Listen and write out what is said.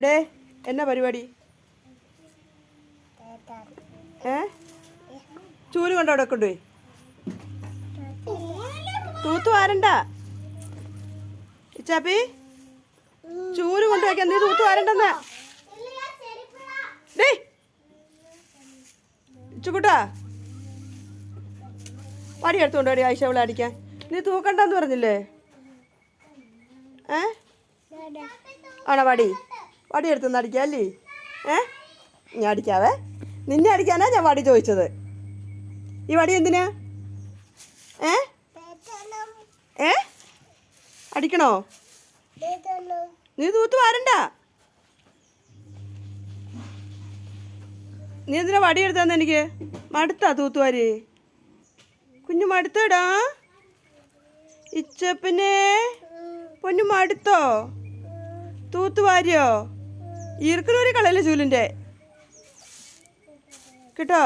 Day എന്നാ പരിപാടി? ചൂല് കൊണ്ട് അവിടെ കൊണ്ടുപോയി തൂത്തു വാരണ്ട. ഇച്ചാപ്പി ചൂല് കൊണ്ട് വയ്ക്കാൻ നീ തൂത്തു വാരണ്ടെന്ന്. ഡേ ഇച്ചുകൂട്ടാ വടി എടുത്തുകൊണ്ട് വടി ആയിഷ അവളെ അടിക്കാൻ. നീ തൂക്കണ്ടെന്ന് പറഞ്ഞില്ലേ? ആണോ വടി എടുത്തുനിന്ന് അടിക്കാം അല്ലേ? ഞാൻ അടിക്കാവേ. നിന്നെ അടിക്കാനാ ഞാൻ വടി ചോദിച്ചത്. ഈ വടി എന്തിനാ? അടിക്കണോ? നീ തൂത്ത് വാരണ്ട. നീ എന്തിനാ വടി എടുത്താന്ന്? എനിക്ക് മടുത്താ തൂത്തുവാര്. കുഞ്ഞു മടുത്തോടാ. ഇച്ചപ്പിനെ പൊന്നു മടുത്തോ? തൂത്തുവാരിയോ? ഈർക്കലൂരി കളയല്ലേ ചൂലിൻ്റെ കേട്ടോ.